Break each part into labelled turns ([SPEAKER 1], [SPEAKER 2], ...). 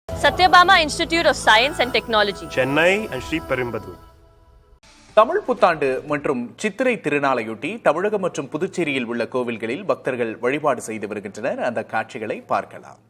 [SPEAKER 1] Satyabama Institute of Science and Technology,
[SPEAKER 2] Chennai and Sri Perumbudur.
[SPEAKER 3] Tamil புத்தாண்டு மற்றும் சித்திரை திருநாளையொட்டி தமிழகம் மற்றும் புதுச்சேரியில் உள்ள கோவில்களில் பக்தர்கள் வழிபாடு செய்து வருகின்றனர். அந்த காட்சிகளை பார்க்கலாம்.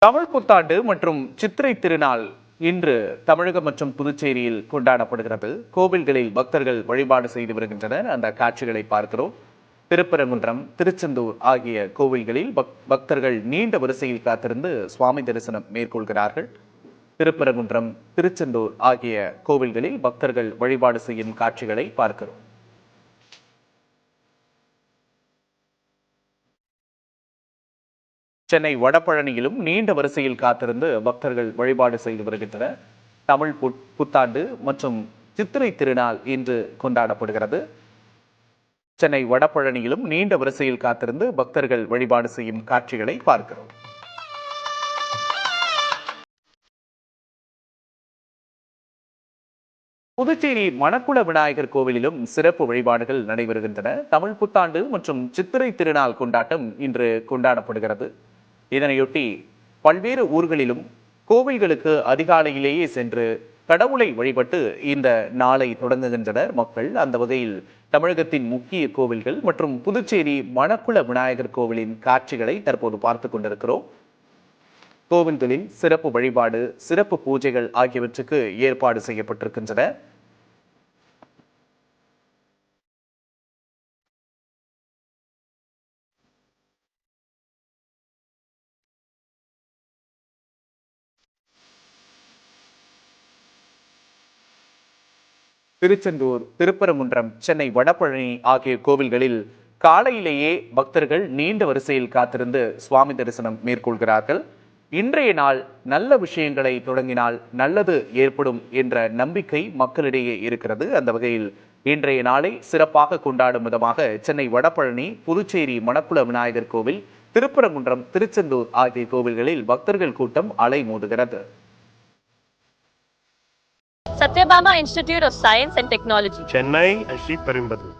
[SPEAKER 3] தமிழ் புத்தாண்டு மற்றும் சித்திரை திருநாள் இன்று தமிழகம் மற்றும் புதுச்சேரியில் கொண்டாடப்படுகிறது. கோவில்களில் பக்தர்கள் வழிபாடு செய்து வருகின்றனர். அந்த காட்சிகளை பார்க்கிறோம். திருப்பரங்குன்றம், திருச்செந்தூர் ஆகிய கோவில்களில் பக்தர்கள் நீண்ட வரிசையில் காத்திருந்து சுவாமி தரிசனம் மேற்கொள்கிறார்கள். திருப்பரங்குன்றம், திருச்செந்தூர் ஆகிய கோவில்களில் பக்தர்கள் வழிபாடு செய்யும் காட்சிகளை பார்க்கிறோம். சென்னை வடபழனியிலும் நீண்ட வரிசையில் காத்திருந்து பக்தர்கள் வழிபாடு செய்து வருகின்றனர். தமிழ் புத்தாண்டு மற்றும் சித்திரை திருநாள் இன்று கொண்டாடப்படுகிறது. சென்னை வடபழனியிலும் நீண்ட வரிசையில் காத்திருந்து பக்தர்கள் வழிபாடு செய்யும் காட்சிகளை பார்க்கிறோம். புதுச்சேரி மணக்குள விநாயகர் கோவிலிலும் சிறப்பு வழிபாடுகள் நடைபெறுகின்றன. தமிழ் புத்தாண்டு மற்றும் சித்திரை திருநாள் கொண்டாட்டம் இன்று கொண்டாடப்படுகிறது. இதனையொட்டி பல்வேறு ஊர்களிலும் கோவில்களுக்கு அதிகாலையிலேயே சென்று கடவுளை வழிபட்டு இந்த நாளை தொடங்குகின்றனர் மக்கள். அந்த வகையில் தமிழகத்தின் முக்கிய கோவில்கள் மற்றும் புதுச்சேரி மணக்குள விநாயகர் கோவிலின் காட்சிகளை தற்போது பார்த்து கொண்டிருக்கிறோம். கோவில்களில் சிறப்பு வழிபாடு, சிறப்பு பூஜைகள் ஆகியவற்றுக்கு ஏற்பாடு செய்யப்பட்டிருக்கின்றன. திருச்செந்தூர், திருப்பரங்குன்றம், சென்னை வடபழனி ஆகிய கோவில்களில் காலையிலேயே பக்தர்கள் நீண்ட வரிசையில் காத்திருந்து சுவாமி தரிசனம் மேற்கொள்கிறார்கள். இன்றைய நாள் நல்ல விஷயங்களை தொடங்கினால் நல்லது ஏற்படும் என்ற நம்பிக்கை மக்களிடையே இருக்கிறது. அந்த வகையில் இன்றைய நாளை சிறப்பாக கொண்டாடும் விதமாக சென்னை வடபழனி, புதுச்சேரி மணக்குள விநாயகர் கோவில், திருப்பரங்குன்றம், திருச்செந்தூர் ஆகிய கோவில்களில் பக்தர்கள் கூட்டம் அலைமோதுகிறது.
[SPEAKER 1] Satyabama Institute of Science and Technology,
[SPEAKER 2] Chennai and Sri Perumbudur.